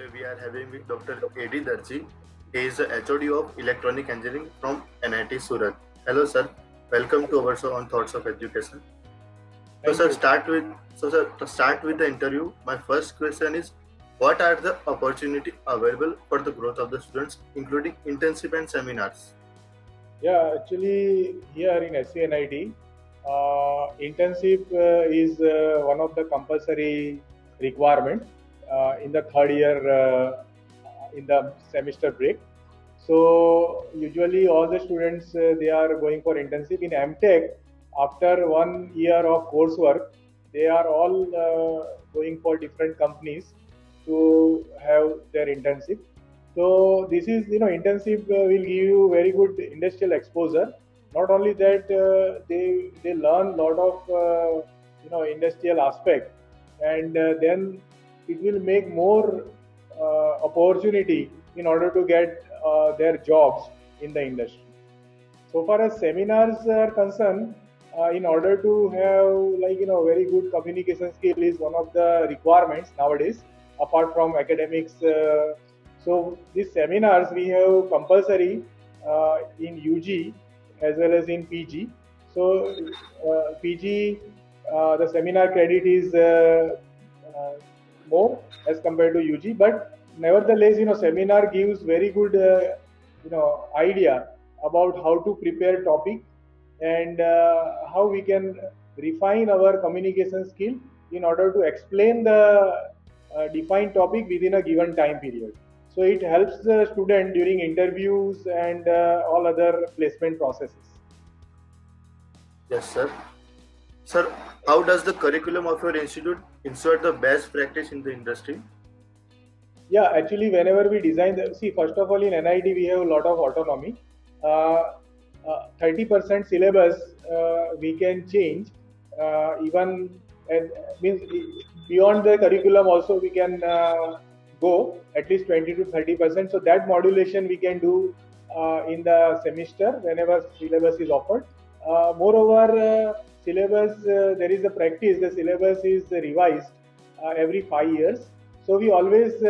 Today we are having with Dr. A.D. Darji. He is the HOD of Electronic Engineering from NIT Surat. Hello, sir. Welcome to our show on Thoughts of Education. Thank you. To start with the interview, my first question is, what are the opportunity available for the growth of the students, including internship and seminars? Yeah, actually, here in SCNIT, internship is one of the compulsory requirement in the third year in the semester break. So usually all the students they are going for internship in MTech. After 1 year of coursework, they are all going for different companies to have their internship. So this is, internship will give you very good industrial exposure. Not only that, they learn a lot of industrial aspect, and then it will make more opportunity in order to get their jobs in the industry. So far as seminars are concerned, in order to have very good communication skill is one of the requirements nowadays, apart from academics. So these seminars we have compulsory in UG as well as in PG. So PG, the seminar credit is more as compared to UG, but nevertheless, seminar gives very good idea about how to prepare topic, and how we can refine our communication skill in order to explain the defined topic within a given time period. So it helps the student during interviews and all other placement processes. Yes, sir. Sir, how does the curriculum of your institute ensure the best practice in the industry? Yeah, actually, whenever we design see, first of all, in NIT we have a lot of autonomy. 30% syllabus we can change, even, and means beyond the curriculum also we can go at least 20 to 30%. So that modulation we can do in the semester whenever syllabus is offered. Moreover, syllabus, there is a practice, the syllabus is revised every 5 years. So we always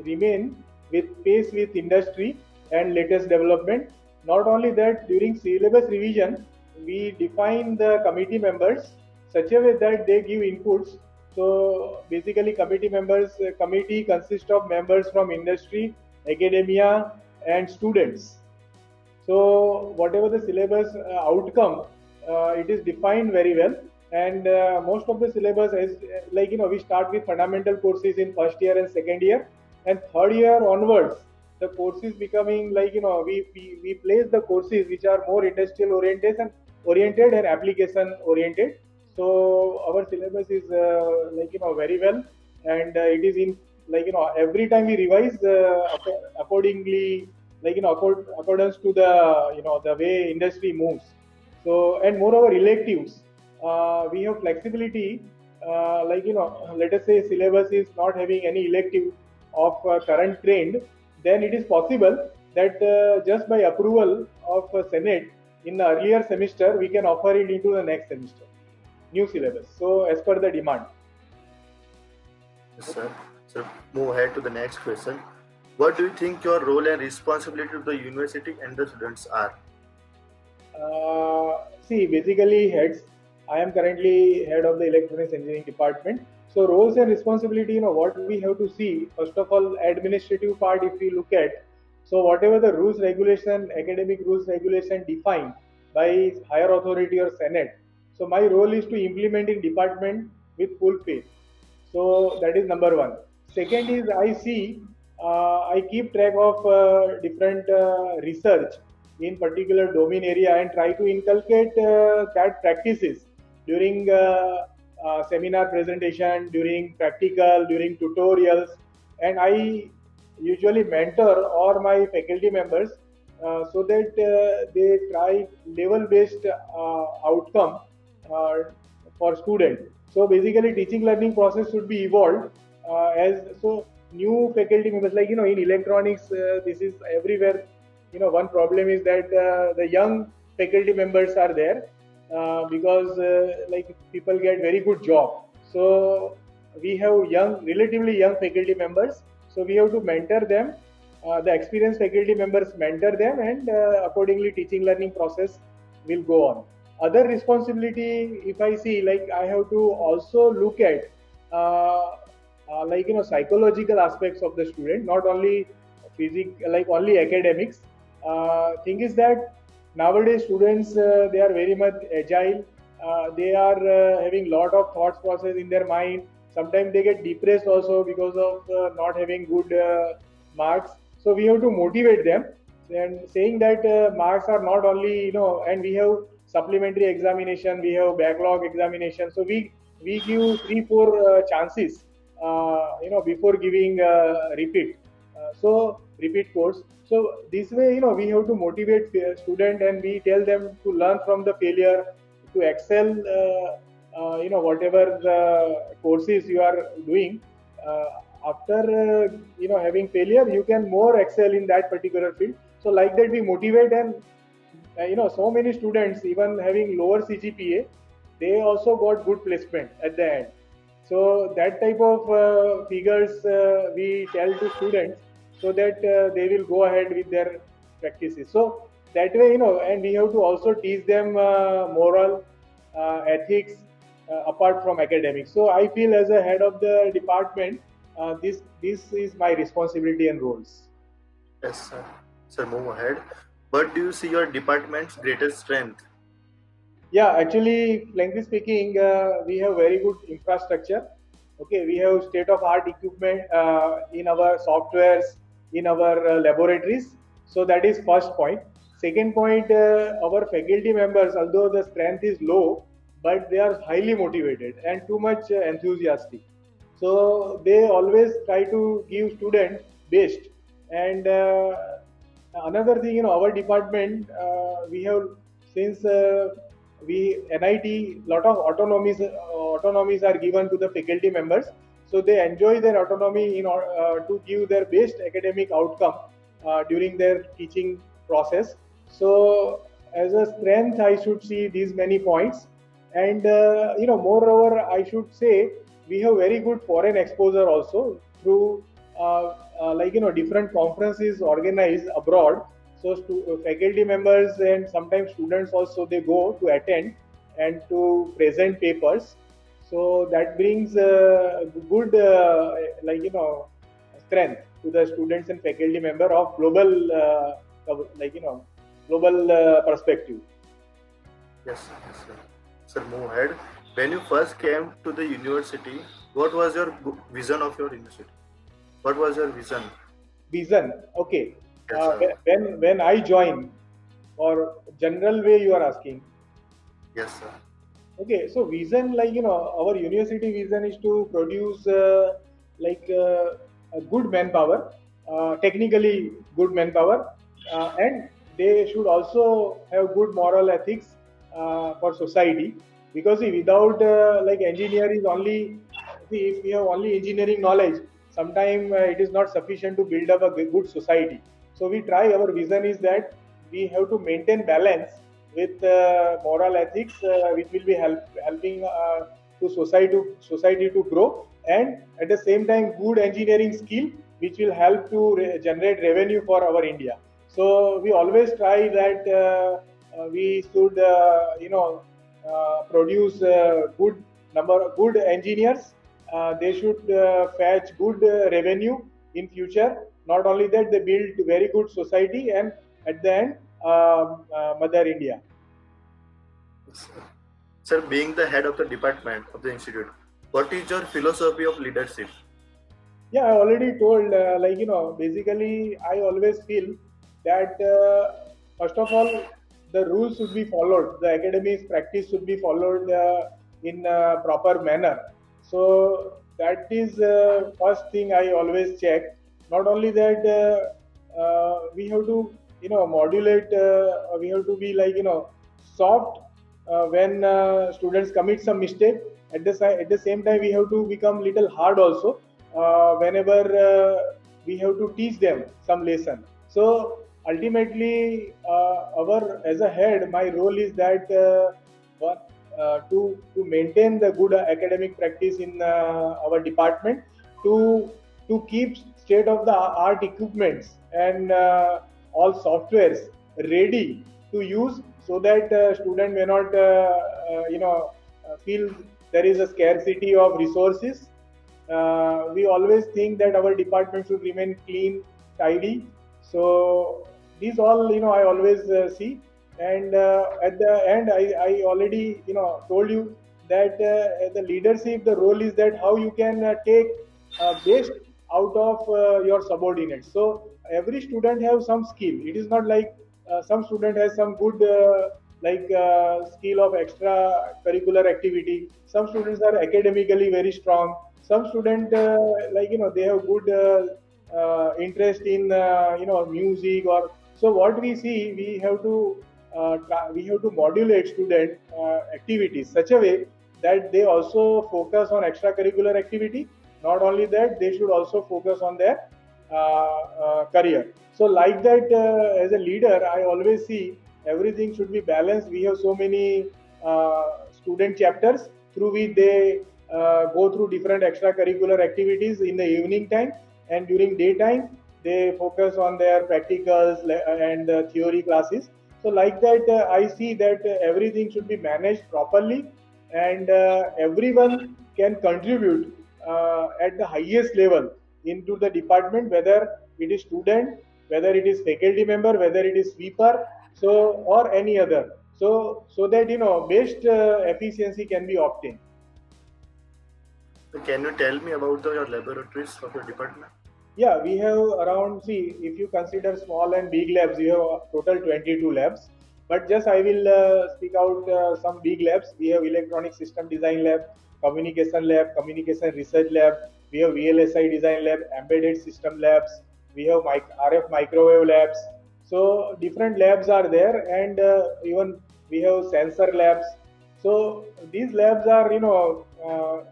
remain with pace with industry and latest development. Not only that, during syllabus revision, we define the committee members such a way that they give inputs. So basically, committee consists of members from industry, academia, and students. So whatever the syllabus outcome, it is defined very well, and most of the syllabus is we start with fundamental courses in first year and second year, and third year onwards the courses becoming we place the courses which are more industrial oriented and application oriented. So our syllabus is very well, and it is in every time we revise accordingly, accordance to the the way industry moves. So, and moreover, electives, we have flexibility. Let us say syllabus is not having any elective of current trend, then it is possible that just by approval of Senate in the earlier semester, we can offer it into the next semester, new syllabus. So, as per the demand. Yes, sir. So, move ahead to the next question. What do you think your role and responsibility of the university and the students are? See, basically heads. I am currently head of the electronics engineering department. So roles and responsibility, what we have to see. First of all, administrative part. If we look at, so whatever the rules regulation, academic rules regulation defined by higher authority or Senate. So my role is to implement in department with full faith. So that is number one. Second is I keep track of different research in particular domain area and try to inculcate that practices during seminar presentation, during practical, during tutorials, and I usually mentor all my faculty members so that they try level-based outcome for student. So basically, teaching learning process should be evolved as so new faculty members in electronics. This is everywhere. One problem is that the young faculty members are there because people get very good job. So we have relatively young faculty members. So we have to mentor them. The experienced faculty members mentor them, and accordingly teaching learning process will go on. Other responsibility, if I see, like I have to also look at psychological aspects of the student, not only like only academics. Thing is that nowadays students, they are very much agile. They are having lot of thoughts process in their mind. Sometimes they get depressed also because of not having good marks. So we have to motivate them, and saying that marks are not only, and we have supplementary examination, we have backlog examination. So we give 3 4 chances, before giving repeat. So repeat course. So this way, we have to motivate student, and we tell them to learn from the failure, to excel. Whatever courses you are doing, after having failure, you can more excel in that particular field. So like that, we motivate, and so many students, even having lower CGPA, they also got good placement at the end. So that type of figures we tell to students, so that they will go ahead with their practices. So that way, and we have to also teach them moral, ethics, apart from academics. So I feel as a head of the department, this is my responsibility and roles. Yes, sir. Sir, move ahead. What do you see your department's greatest strength? Yeah, actually, frankly speaking, we have very good infrastructure. Okay, we have state-of-art equipment in our softwares, in our laboratories. So that is first point. Second point, our faculty members, although the strength is low, but they are highly motivated and too much enthusiastic. So they always try to give students best. And another thing, our department, we have, since we NIT, lot of autonomies are given to the faculty members, so they enjoy their autonomy in order to give their best academic outcome during their teaching process. So as a strength, I should see these many points. And moreover, I should say we have very good foreign exposure also through different conferences organized abroad. So faculty members and sometimes students also, they go to attend and to present papers. So that brings good strength to the students and faculty member of global global perspective. Yes, yes, sir. Sir, move ahead. When you first came to the university, what was your vision of your university? What was your vision? Vision, okay. Yes, sir. When I joined, or general way you are asking. Yes, sir. Okay, so vision, our university vision is to produce a good manpower, technically good manpower, and they should also have good moral ethics for society. Because see, without engineer is only, see, if we have only engineering knowledge, sometimes it is not sufficient to build up a good society. So we try, our vision is that we have to maintain balance with moral ethics, which will be helping to society to grow, and at the same time good engineering skill, which will help to generate revenue for our India. So we always try that we should produce good engineers. They should fetch good revenue in future. Not only that, they build very good society, and at the end, Mother India. Sir, being the head of the department of the institute, what is your philosophy of leadership? Yeah, I already told, basically, I always feel that, first of all, the rules should be followed, the academic practice should be followed in a proper manner. So that is first thing I always check. Not only that, we have to, modulate, we have to be soft when students commit some mistake. At the same time, we have to become little hard also whenever we have to teach them some lesson. So ultimately, our as a head, my role is that to maintain the good academic practice in our department, to keep state of the art equipments and all softwares ready to use, so that student may not feel there is a scarcity of resources. We always think that our department should remain clean, tidy. So these all, I always see. And at the end, I already told you that the leadership, the role is that how you can take best out of your subordinates. So every student have some skill. It is not like some student has some good skill of extra curricular activity. Some students are academically very strong. Some student they have good interest in music. Or so what we see, we have to modulate student activities such a way that they also focus on extracurricular activity. Not only that, they should also focus on their career. So like that, as a leader, I always see everything should be balanced. We have so many student chapters through which they go through different extracurricular activities in the evening time, and during daytime they focus on their practicals and theory classes. So like that, I see that everything should be managed properly, and everyone can contribute at the highest level into the department, whether it is student, whether it is faculty member, whether it is sweeper, so or any other. So that best efficiency can be obtained. Can you tell me about your laboratories of your department? Yeah, we have around, see, if you consider small and big labs, you have total 22 labs. But just I will speak out some big labs. We have electronic system design lab, communication lab, communication research lab. We have VLSI design lab, embedded system labs. We have RF microwave labs. So different labs are there, and even we have sensor labs. So these labs are,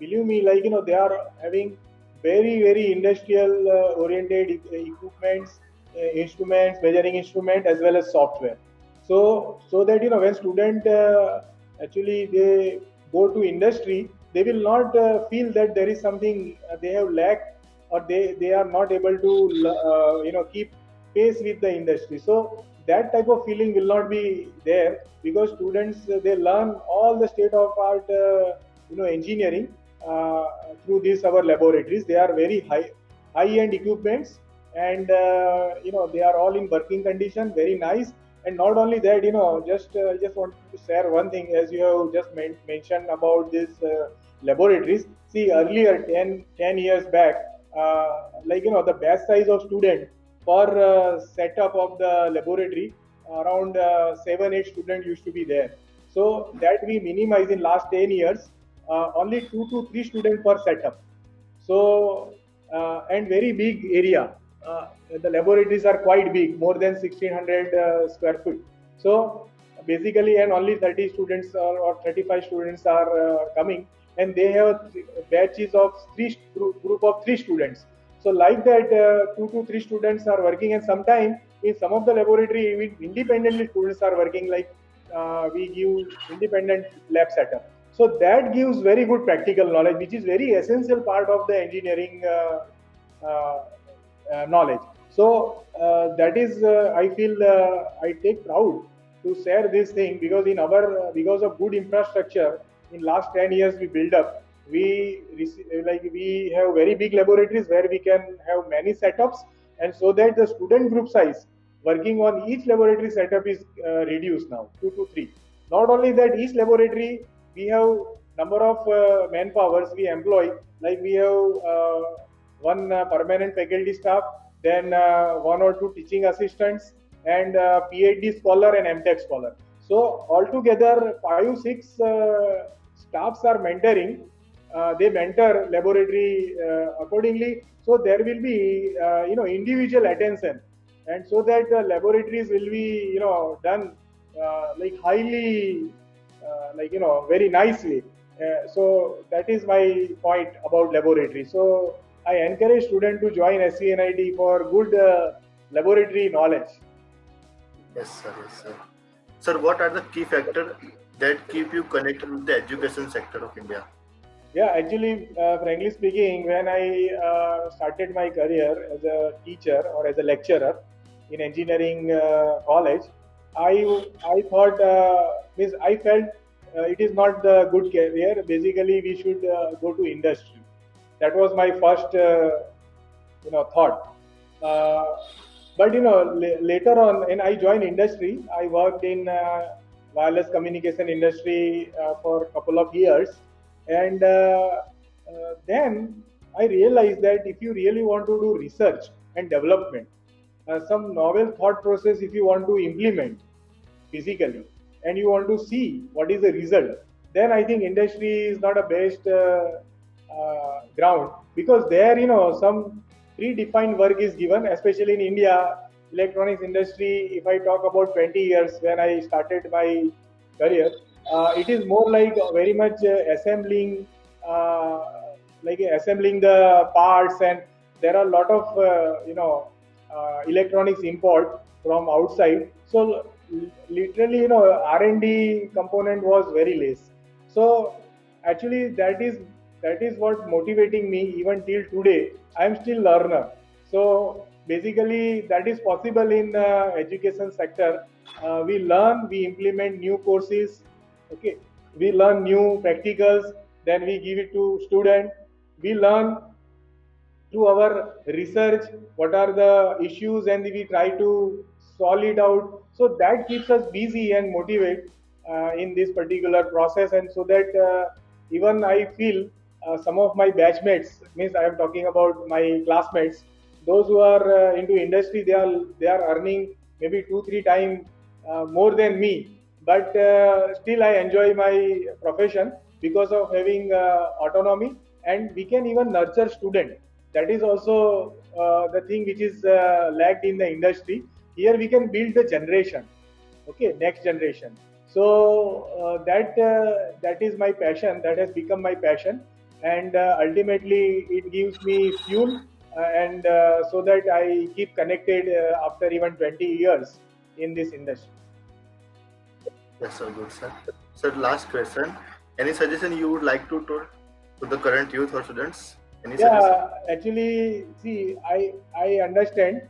believe me, they are having very industrial oriented equipments, instruments, measuring instrument, as well as software. So that when student actually they go to industry, they will not feel that there is something they have lacked, or they are not able to keep pace with the industry. So that type of feeling will not be there, because students they learn all the state of art engineering through these our laboratories. They are very high end equipments, and they are all in working condition, very nice. And not only that, just want to share one thing, as you have just mentioned about these laboratories. See, earlier 10 years back, the batch size of student for setup of the laboratory, around 7-8 students used to be there. So that we minimize in last 10 years, only 2 to 3 students per setup. So and very big area. The laboratories are quite big, more than 1600 square feet. So basically, and only 30 students or 35 students are coming, and they have batches of group of 3 students. So like that, 2 to 3 students are working, and sometimes in some of the laboratory, independently students are working. Like we give independent lab setup. So that gives very good practical knowledge, which is very essential part of the engineering knowledge. So that is, I feel I take proud to share this thing, because in our because of good infrastructure in last 10 years we build up. We have very big laboratories where we can have many setups, and so that the student group size working on each laboratory setup is reduced now 2 to 3. Not only that, each laboratory we have number of manpowers we employ. Like we have one permanent faculty staff, then 1 or 2 teaching assistants, and PhD scholar and MTech scholar. So altogether 5-6 staffs are mentoring. They mentor laboratory accordingly. So there will be individual attention, and so that the laboratories will be done highly very nicely. So that is my point about laboratory. So I encourage students to join SCNIT for good laboratory knowledge. Yes, sir. Yes, sir. Sir, what are the key factors that keep you connected with the education sector of India? Yeah, actually, frankly speaking, when I started my career as a teacher or as a lecturer in engineering college, I thought means I felt it is not the good career. Basically, we should go to industry. That was my first thought. Uh, but later on, when I joined industry, I worked in wireless communication industry for a couple of years, and then I realized that if you really want to do research and development, some novel thought process, if you want to implement physically, and you want to see what is the result, then I think industry is not a best ground, because there some predefined work is given, especially in India electronics industry. If I talk about 20 years when I started my career, it is more like very much assembling the parts, and there are a lot of electronics import from outside. So literally, R&D component was very less. So actually, that is what motivating me even till today. I am still learner. So basically, that is possible in education sector. We learn, we implement new courses. Okay, we learn new practicals, then we give it to student. We learn through our research what are the issues, and we try to solve it out, so that keeps us busy and motivate in this particular process. And so that even I feel some of my batchmates, means I am talking about my classmates, those who are into industry, they are earning maybe 2 3 times more than me, but still I enjoy my profession because of having autonomy, and we can even nurture student. That is also the thing which is lacked in the industry. Here we can build the generation, okay, next generation. So that is my passion, that has become my passion, and ultimately it gives me fuel, and so that I keep connected after even 20 years in this industry. That's so good, sir. Sir, last question. Any suggestion you would like to the current youth or students? Any suggestion? Yeah, actually, see, I understand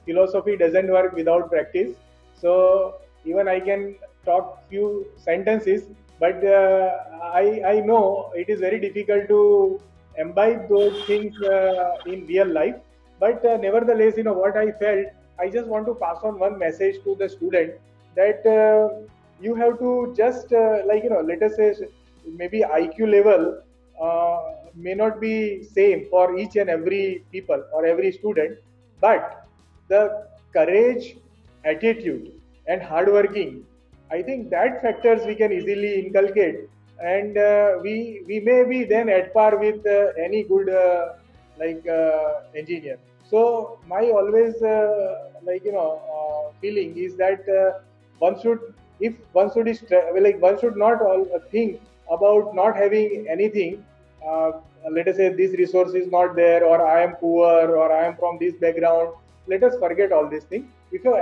philosophy doesn't work without practice. So even I can talk few sentences, but I know it is very difficult to imbibe those things in real life. But nevertheless, what I felt, I just want to pass on one message to the student, that you have to just let us say maybe IQ level may not be same for each and every people or every student, but the courage, attitude, and hard working, I think that factors we can easily inculcate, and we may be then at par with any good engineer. So my always feeling is that one should, if one should is one should not think about not having anything. Uh, Let us say this resource is not there, or I am poor, or I am from this background. Let us forget all these things. If your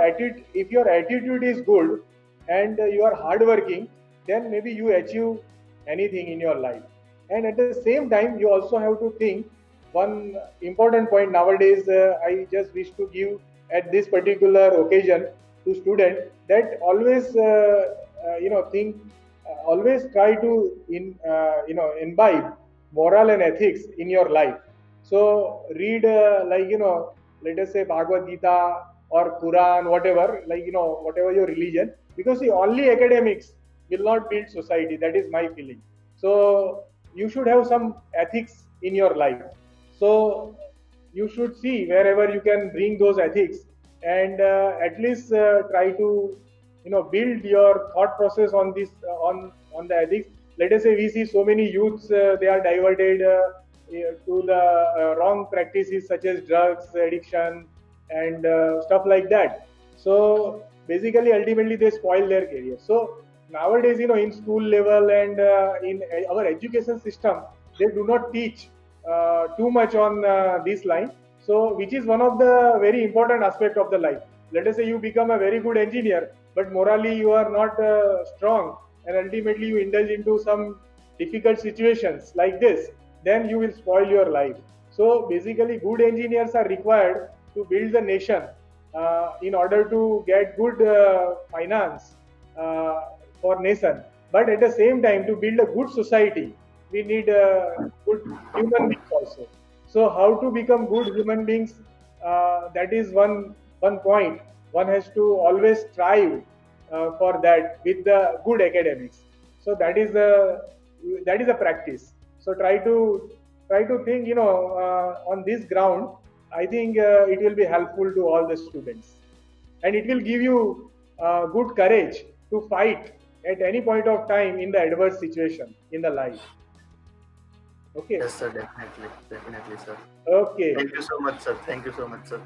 attitude is good, and you are hardworking, then maybe you achieve anything in your life. And at the same time, you also have to think one important point nowadays. I just wish to give at this particular occasion to students, that always think, always try to imbibe moral and ethics in your life. So read let us say Bhagavad Gita or Quran, whatever, whatever your religion, because see, only academics will not build society. That is my feeling. So you should have some ethics in your life. So you should see wherever you can bring those ethics, and at least try to build your thought process on this on the ethics. Let us say we see so many youths, they are diverted to the wrong practices such as drugs addiction and stuff like that. So basically ultimately they spoil their career. So nowadays, in school level and in our education system, they do not teach too much on this line. So which is one of the very important aspect of the life. Let us say you become a very good engineer, but morally you are not strong, and ultimately you indulge into some difficult situations like this, then you will spoil your life. So basically, good engineers are required to build the nation in order to get good finance for nation. But at the same time, to build a good society, we need good human beings also. So how to become good human beings? That is one point. One has to always strive for that with the good academics. So that is a practice. So try to think, on this ground. I think it will be helpful to all the students, and it will give you good courage to fight at any point of time in the adverse situation in the life. Okay. Yes, sir. Definitely, definitely, sir. Okay. Thank you so much, sir. Thank you so much, sir.